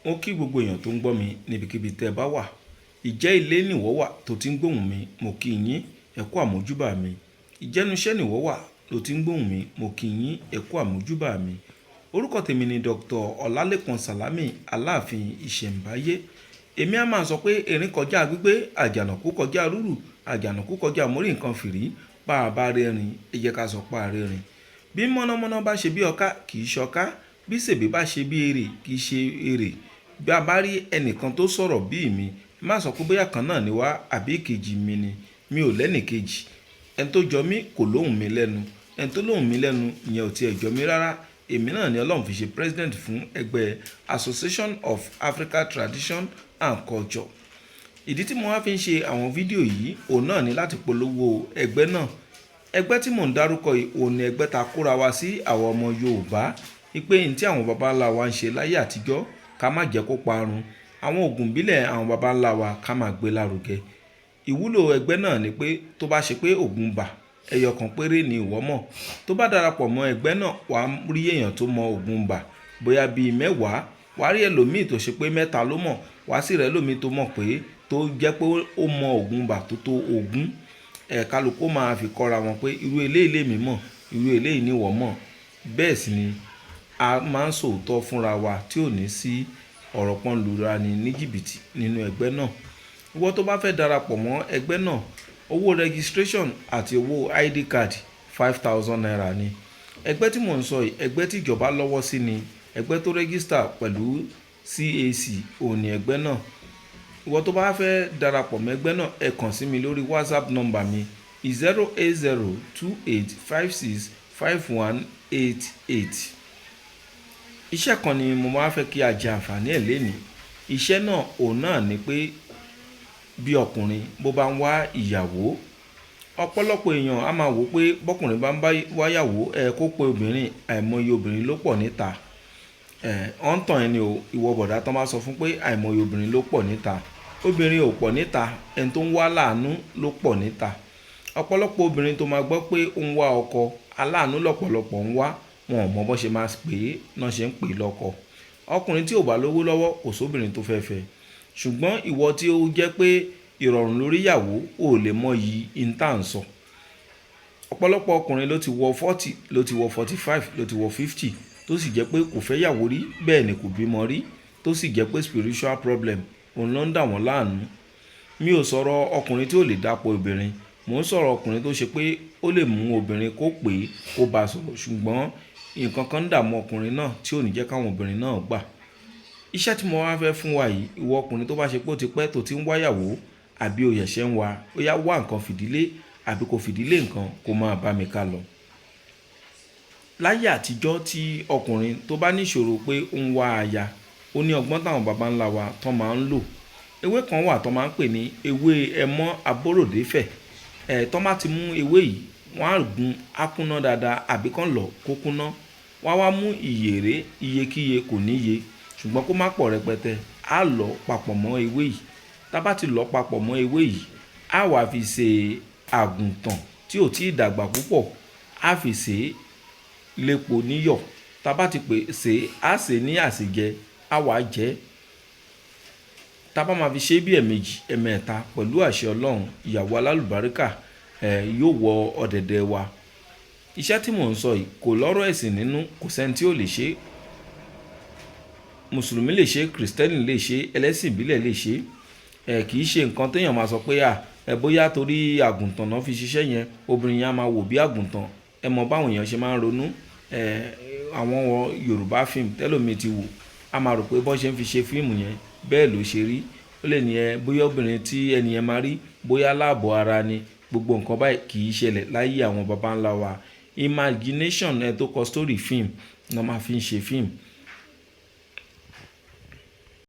Mo kí gbogbo èèyàn tó ń gbọ́ mi níbikíbi tẹ́ ẹ bá wà. Ìjẹ́ ilé nìwọ́ wà tó ti ń gbóhùn mi, mo kí yín, ẹ kú àmójúbà mi. Ìjẹ́nuṣẹ́ nìwọ́ wà tó ti ń gbóhùn mi, mo kí yín, ẹ kú àmójúbà mi. Orúkọ tèmi ni Dr. Ọlálékan Sàlámì Aláàfin Ìṣẹ̀ǹbáyé. Èmi á máa sọ pé erin kọjá gbígbé, àjànàkú kọjá rúrù, àjànàkú kọjá mórí nǹkan fìrí, bá a bá rẹ́rìn, ẹ jẹ́ ká sọ pé a rẹ́rìn. Bí mọ̀nàmọ́ná bá ṣe bí ọká, kì í ṣọká. Bí sèbé bá ṣe bí èrè, kì í ṣe èrè. Bí a bá rí ẹnìkan tó sọ̀rọ̀ bí mi, má sọ pé bóyá kan náà ni wá àbí ìkejì mi ni. Mi ò lẹ́nìkejì. Ẹni tó jọ mí kò lóhùn mi lẹ́nu. Ẹni tó lóhùn mi lẹ́nu ìyẹn ò tiẹ̀ jọ mí rárá. Èmi náà ni Ọlọ́run fi ṣe president fún ẹgbẹ́ Association of Africa Tradition and Culture. Ìdí tí mo wá fi ń ṣe àwọn fídíò yìí òun náà ni láti polówó ẹgbẹ́ náà. Ẹgbẹ́ tí mò ń dárúkọ yìí òun ni ẹgbẹ́ ta kóra wa sí àwọn ọmọ Yorùbá. Wípé ní tí àwọn baba ńlá wa ń ṣe láyé àtijọ́ ká má jẹ́ kó parun. Àwọn ògùn ìbílẹ̀ àwọn baba ńlá wa ká máa gbé lárugẹ. Ìwúlò ẹgbẹ́ náà ni pé tó bá ṣe pé ògùn bà, ẹyọ kan péré ni ìwọ mọ̀. Tó bá darapọ̀ mọ́ ẹgbẹ́ náà, wàá rí èèyàn tó mọ ògùn bà bóyá bíi 10. Wàá rí ẹlòmíì tó ṣe pé 3 ló mọ̀. Wàá sì rẹ́ ẹlòmíì tó mọ̀ pé tó jẹ́ pé ó mọ ògùn bà tó tó ogún. Kálukú máa fi kọ́ra wọn pé irú eléyìí lèmi mọ̀, irú eléyìí ni ìwọ mọ̀. Bẹ́ẹ̀ sì ni a máa ń sòótọ́ fúnra wa tí ò ní sí ọ̀rọ̀ pọ́n lura ni ní jìbìtì nínú ẹgbẹ́ náà. Ìwọ tó bá fẹ́ darapọ̀ mọ́ ẹgbẹ́ náà, owó registration àti owó ID card 5,000 naira ni. Ẹgbẹ́ tí mò ń sọ yìí, ẹgbẹ́ tí ìjọba lọ́wọ́ sí ni. Ẹgbẹ́ tó register pẹ̀lú CAC òun ni ẹgbẹ́ náà. Ìwọ tó bá fẹ́ darapọ̀ mọ́ ẹgbẹ́ náà, ẹ kàn sí mi lórí WhatsApp number mi 08028565188. Iṣẹ́ kan ni mo máa fẹ́ kí a jẹ àǹfààní ẹ̀ lénìí. Iṣẹ́ náà òun náà ni pé bí ọkùnrin bó bá ń wá ìyàwó, ọ̀pọ̀lọpọ̀ èèyàn á máa wò pé bọ́kùnrin bá ń wá ìyàwó kó pe obìnrin, àìmọye obìnrin ló pọ̀ níta. Ọ̀ ń tàn ẹni o, ìwọ bọ̀dá tán bá sọ fún pé àìmọye obìnrin ló pọ̀ níta. Obìnrin ò pọ̀ níta, ẹni tó ń wá láàánú ló pọ̀ níta. Ọ̀pọ̀lọpọ̀ obìnrin tó máa gbọ́ pé ó ń wá ọkọ, aláàánú lọ́pọ̀lọpọ̀ ń wá, wọn ò mọ bó ṣe máa pè é, náà ṣe ń pè lọ́kọ. Ọkùnrin tí ò bá lówó lọ́wọ́ kò sóbìnrin tó fẹ́ fẹ́. Ṣùgbọ́n ìwọ tí ó jẹ́ pé ìrọ̀rùn lórí ìyàwó ò lè mọ yìí ìta ń sọ. Ọ̀pọ̀lọpọ̀ ọkùnrin ló ti wọ 40, ló ti wọ 45, ló ti wọ 50 tó sì jẹ́ pé kò fẹ́ yàwó rí, bẹ́ẹ̀ ni kò bímọ rí, tó sì jẹ́ pé spiritual problem òun ló ń dà wọ́n láàánú. Mi ò sọ̀rọ̀ ọkùnrin tí ò lè dápọ̀ obìnrin. Mò ń sọ̀rọ̀ ọkùnrin tó ṣe pé ó lè mú obìnrin kó pè é, kó bá sọ̀rọ̀, ṣùgbọ́n nǹkan kan ń dààmú ọkùnrin náà tí ò ní jẹ́ káwọn obìnrin náà gbà. Iṣẹ́ tí mo wá fẹ́ fún wa yìí, ìwọ ọkùnrin tó bá ṣe pé ó ti pẹ́ tó ti ń wáyàwó àbí ó ṣẹ̀ṣẹ̀ ń wá, ó yá wá nǹkan fìdílé àbí kò fìdílé nǹkan kó máa bá mi ká lọ. Láyé àtijọ́ tí ọkùnrin tó bá ní ìṣòro pé ó ń wá aya, ó ní ọgbọ́n táwọn baba ńlá wa tán máa ń lò. Ewé kan wà tán máa ń pè ní ewé ẹmọ́ abóròdéfẹ̀. Tán bá ti mú ewé yìí, wọ́n á gun ákúná dáadáa àbí kán lọ kó kúná. Wọ́n á wá mú ìyèré, iyekíye kò níye, ṣùgbọ́n kó má pọ̀ rẹpẹtẹ. Á lọ papọ̀ mọ́ ewé yìí. Tá bá ti lọ papọ̀ mọ́ ewé yìí, á wá fi ṣe àgùntàn tí ò tí ì dàgbà púpọ̀. Á fi ṣe lépo níyọ̀. Tá bá ti ṣe, á ṣe ní àsèjẹ, á wá jẹ. Tá bá máa fi ṣe bí ẹ̀ẹ̀mejì, ẹ̀ẹ̀mẹ́ta pẹ̀lú àṣẹ Ọlọ́run, ìyàwó alálùbáríkà yóò wọ ọ̀dẹ̀dẹ̀ wa. Iṣẹ́ tí mò ń sọ yìí kò lọ́rọ̀ ẹ̀sìn nínú, kò sẹ́ni tí ò lè ṣe. Mùsùlùmí lè ṣe, Kristẹni lè ṣe, ẹlẹ́sìn ìbílẹ̀ lè ṣe. Kì í ṣe nǹkan téèyàn máa sọ pé bóyá torí àgùntàn náà fi ṣiṣẹ́ yẹn, obìnrin yẹn á máa wò bí àgùntàn. Ẹ mọ báwọn èèyàn ṣe máa ń ronú. Àwọn Yorùbá fíìmù tẹ́lòmíì ti wò, a máa rò pé bọ́n ṣe ń fi ṣe fíìmù yẹn bẹ́ẹ̀ ló ṣe rí. Ó lè ní bóyá obìnrin tí ẹni yẹn máa rí, bóyá láàbọ̀ ara ni. Gbogbo nǹkan báyìí kì í ṣẹlẹ̀ láyé àwọn baba ńlá wa. Imagination tó kọ story film náà máa fi ń ṣe fíìmù.